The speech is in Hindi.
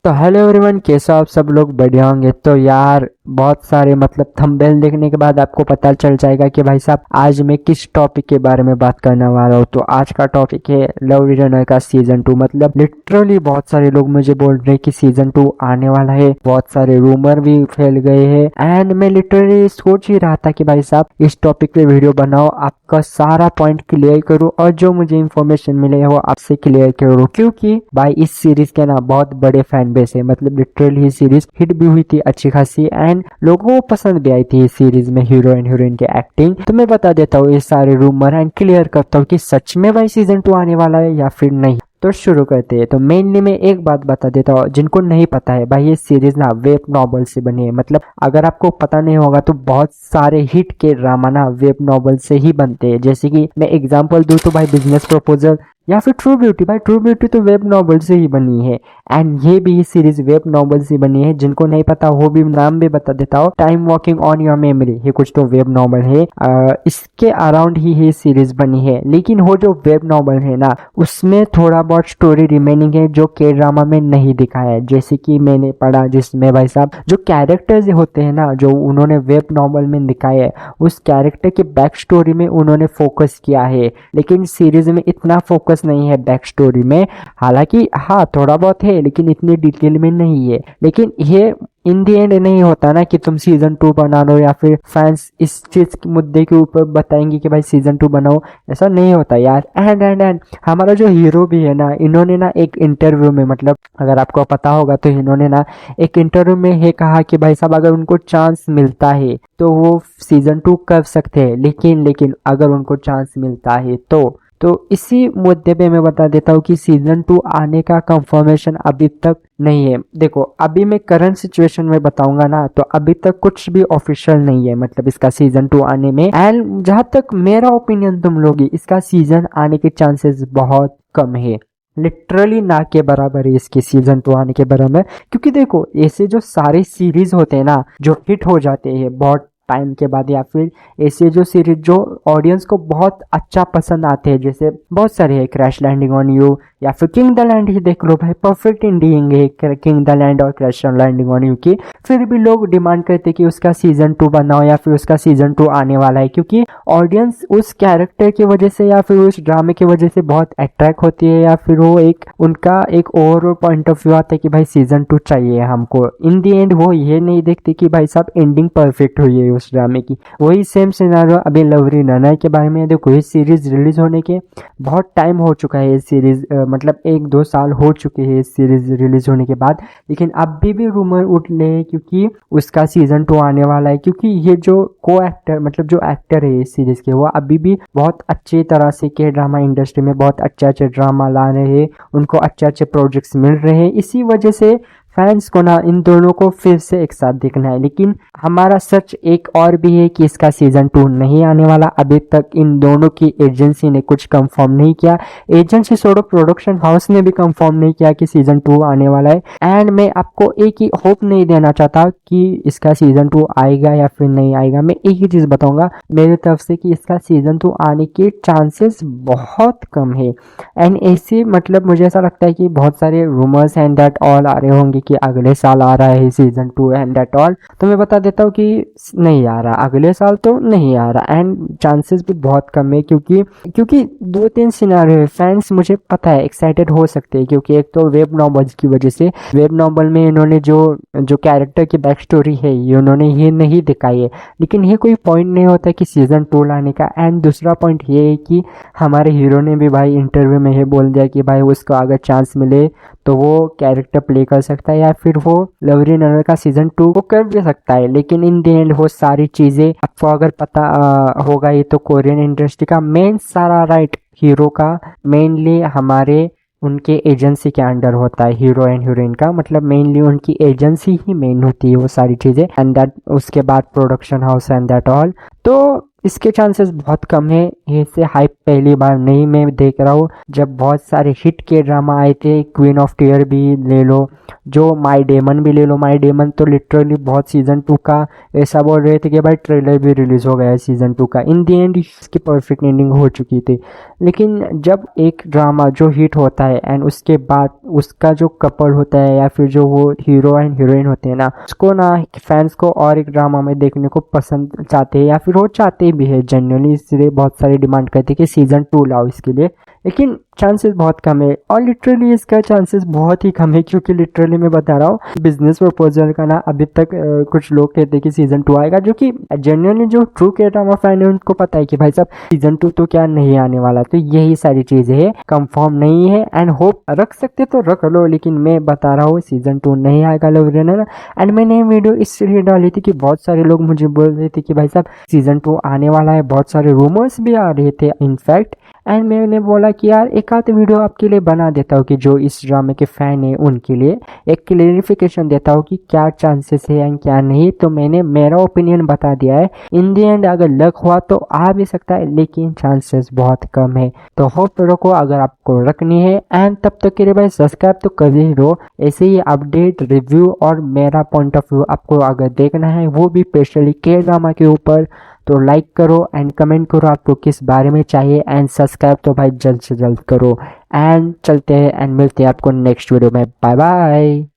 तो हेलो एवरीवन, कैसे हो आप सब लोग? बढ़िया होंगे। तो यार बहुत सारे थंबनेल देखने के बाद आपको पता चल जाएगा कि भाई साहब आज मैं किस टॉपिक के बारे में बात करने वाला हूँ। तो आज का टॉपिक है लव रिटर्नर का सीजन 2। लिटरली बहुत सारे लोग मुझे बोल रहे हैं कि सीजन 2 आने वाला है, बहुत सारे रूमर भी फैल गए हैं एंड मैं लिटरली सोच ही रहा था कि भाई साहब इस टॉपिक पे वीडियो बनाओ, आपका सारा पॉइंट क्लियर करूँ और जो मुझे इन्फॉर्मेशन मिले वो आपसे क्लियर करूँ, क्योंकि भाई इस सीरीज के ना बहुत बड़े फैन बेस है। लिटरली ये सीरीज हिट भी हुई थी अच्छी खासी एंड लोगों को पसंद भी आई थी इस सीरीज में हीरो एंड हीरोइन की एक्टिंग। तो मैं बता देता हूँ ये सारे रूमर एंड क्लियर करता हूँ कि सच में भाई सीजन 2 आने वाला है या फिर नहीं। तो शुरू करते हैं। तो मेनली मैं एक बात बता देता हूँ जिनको नहीं पता है, भाई ये सीरीज ना वेब नॉवल से बनी है। अगर आपको पता नहीं होगा तो बहुत सारे हिट के ड्रामा ना वेब नॉवल से ही बनते हैं। जैसे कि मैं एग्जांपल दूं तो भाई बिजनेस प्रपोजल या फिर ट्रू ब्यूटी। भाई ट्रू ब्यूटी तो वेब नॉवल से ही बनी है एंड ये भी सीरीज वेब नॉवल से बनी है। जिनको नहीं पता वो भी नाम भी बता देता हूँ, time walking on your memory, ये कुछ तो वेब नॉवल है। इसके अराउंड ही ये सीरीज बनी है। लेकिन वो जो वेब नॉवल है ना उसमें थोड़ा बहुत स्टोरी रिमेनिंग है जो के ड्रामा में नहीं दिखाया है। जैसे कि मैंने पढ़ा जिसमें भाई साहब जो कैरेक्टर्स होते हैं ना जो उन्होंने वेब नॉवल में दिखाए है उस कैरेक्टर की बैक स्टोरी में उन्होंने फोकस किया है, लेकिन सीरीज में इतना फोकस नहीं है बैक स्टोरी में। हालांकि हाँ थोड़ा बहुत है लेकिन इतनी डिटेल में नहीं है। लेकिन ये इन दी एंड नहीं होता ना कि तुम सीजन 2 बना लो या फिर फैंस इस चीज के मुद्दे के ऊपर बताएंगे कि भाई सीजन 2 बनाओ, ऐसा नहीं होता यार। एंड हमारा जो हीरो भी है ना, इन्होंने ना एक इंटरव्यू में अगर आपको पता होगा तो इन्होंने ना एक इंटरव्यू में ये कहा कि भाई साहब अगर उनको चांस मिलता है तो वो सीजन 2 कर सकते हैं, लेकिन अगर उनको चांस मिलता है तो इसी मुद्दे पे मैं बता देता हूँ कि सीजन 2 आने का कंफर्मेशन अभी तक नहीं है। देखो अभी मैं करंट सिचुएशन में बताऊंगा ना तो अभी तक कुछ भी ऑफिशियल नहीं है इसका सीजन 2 आने में। एंड जहां तक मेरा ओपिनियन तुम लोगी, इसका सीजन आने के चांसेस बहुत कम है, लिटरली ना के बराबर है इसके सीजन 2 आने के बराबर। क्योंकि देखो ऐसे जो सारे सीरीज होते हैं ना जो हिट हो जाते हैं बहुत टाइम के बाद, या फिर ऐसे जो सीरीज जो ऑडियंस को बहुत अच्छा पसंद आते हैं, जैसे बहुत सारे है क्रैश लैंडिंग ऑन यू या फिर किंग द लैंड ही देख लो भाई, परफेक्ट एंडिंग है किंग द लैंड और क्रैश लैंडिंग ऑन यू की। फिर भी लोग डिमांड करते कि उसका सीजन 2 बनाओ या फिर उसका सीजन 2 आने वाला है, क्योंकि ऑडियंस उस कैरेक्टर की वजह से या फिर उस ड्रामे की वजह से बहुत अट्रैक्ट होती है, या फिर वो उनका एक ओवरऑल पॉइंट ऑफ व्यू आता है कि भाई सीजन 2 चाहिए हमको। इन दी एंड वो ये नहीं देखते कि भाई साहब एंडिंग परफेक्ट हुई है उस ड्रामे की। वही सेम सिनारियो अभी लव रिटर्नर के बारे में। देखो ये सीरीज रिलीज होने के बहुत टाइम हो चुका है, ये सीरीज 1-2 साल हो चुके हैं इस सीरीज रिलीज होने के बाद, लेकिन अभी भी रूमर उठ रहे हैं क्योंकि उसका सीजन 2 आने वाला है। क्योंकि ये जो को एक्टर जो एक्टर है इस सीरीज के, वो अभी भी बहुत अच्छी तरह से के ड्रामा इंडस्ट्री में बहुत अच्छे ड्रामा ला रहे हैं, उनको अच्छे प्रोजेक्ट्स मिल रहे हैं। इसी वजह से फैंस को ना इन दोनों को फिर से एक साथ देखना है। लेकिन हमारा सच एक और भी है कि इसका सीजन 2 नहीं आने वाला। अभी तक इन दोनों की एजेंसी ने कुछ कंफर्म नहीं किया, एजेंसी छोड़ो प्रोडक्शन हाउस ने भी कंफर्म नहीं किया कि सीजन 2 आने वाला है। एंड मैं आपको एक ही होप नहीं देना चाहता कि इसका सीजन 2 आएगा या फिर नहीं आएगा। मैं एक ही चीज बताऊंगा मेरी तरफ से कि इसका सीजन 2 आने के चांसेस बहुत कम है। एंड ऐसे मुझे ऐसा लगता है कि बहुत सारे रूमर्स एंड दैट ऑल आ रहे होंगे कि अगले साल आ रहा है सीजन 2 एंड दैट ऑल। तो मैं बता देता हूँ कि नहीं आ रहा, अगले साल तो नहीं आ रहा एंड चांसेस भी बहुत कम है। क्योंकि 2-3 सिनारियो है। फैंस मुझे पता है एक्साइटेड हो सकते हैं, क्योंकि एक तो वेब नॉवेल्स की वजह से, वेब नॉवेल में इन्होंने जो कैरेक्टर की बैक स्टोरी है ये उन्होंने ये नहीं दिखाई है, लेकिन ये कोई पॉइंट नहीं होता कि सीजन 2 लाने का। एंड दूसरा पॉइंट ये है कि हमारे हीरो ने भी भाई इंटरव्यू में ये बोल दिया कि भाई उसको अगर चांस मिले तो वो कैरेक्टर प्ले कर सकता है या फिर वो लव रिटर्नर का सीजन 2 वो कर भी सकता है। लेकिन इन दी एंड वो सारी चीजें आपको अगर पता होगा, ये तो कोरियन इंडस्ट्री का मेन सारा राइट हीरो का मेनली हमारे उनके एजेंसी के अंडर होता है। हीरो एंड हीरोइन का मेनली उनकी एजेंसी ही मेन होती है वो सारी चीजें, एंड दैट उसके बाद production house and that all. तो इसके चांसेस बहुत कम है। ऐसे हाइप पहली बार नहीं मैं देख रहा हूँ। जब बहुत सारे हिट के ड्रामा आए थे, क्वीन ऑफ टीयर भी ले लो, जो माई डेमन भी ले लो। माई डेमन तो लिटरली बहुत सीजन 2 का ऐसा बोल रहे थे कि भाई ट्रेलर भी रिलीज हो गया है सीजन 2 का। इन दी एंड इसकी परफेक्ट एंडिंग हो चुकी थी। लेकिन जब एक ड्रामा जो हिट होता है एंड उसके बाद उसका जो कपल होता है या फिर जो वो हीरो एंड हीरोइन होते हैं ना, उसको ना फैंस को और एक ड्रामा में देखने को पसंद चाहते हैं या फिर वो चाहते भी है जनरली, इसलिए बहुत सारी डिमांड करते हैं कि सीजन 2 लाओ इसके लिए। लेकिन चांसेस बहुत कम है और लिटरली इसका चांसेस बहुत ही कम है, क्योंकि लिटरली मैं बता रहा हूँ बिजनेस प्रपोजल का ना अभी तक कुछ लोग कहते हैं कि सीजन 2 आएगा, जो कि जनरली जो ट्रू के ड्रामा फैन है उनको पता है कि भाई साहब सीजन 2 तो क्या नहीं आने वाला। तो यही सारी चीजें है, कंफर्म नहीं है एंड होप रख सकते तो रख लो, लेकिन मैं बता रहा हूँ सीजन 2 नहीं आएगा लव रनर। एंड मैंने वीडियो इसलिए डाली थी कि बहुत सारे लोग मुझे बोल रहे थे कि भाई साहब सीजन 2 आने वाला है, बहुत सारे रूमर्स भी आ रहे थे इनफैक्ट। एंड मैंने बोला कि यार एक आध वीडियो आपके लिए बना देता हूँ कि जो इस ड्रामे के फैन है उनके लिए एक क्लेरिफिकेशन देता हूँ कि क्या चांसेस है एंड क्या नहीं। तो मैंने मेरा ओपिनियन बता दिया है। इन दी एंड अगर लक हुआ तो आ भी सकता है, लेकिन चांसेस बहुत कम है। तो होप रखो अगर आपको रखनी है। एंड तब तक के लिए भाई सब्सक्राइब तो कर ही लो। ऐसे ही अपडेट रिव्यू और मेरा पॉइंट ऑफ व्यू आपको अगर देखना है वो भी स्पेशली के ड्रामा के ऊपर, तो लाइक करो एंड कमेंट करो आपको किस बारे में चाहिए। एंड सब्सक्राइब तो भाई जल्द से जल्द करो। एंड चलते हैं एंड मिलते हैं आपको नेक्स्ट वीडियो में। Bye bye.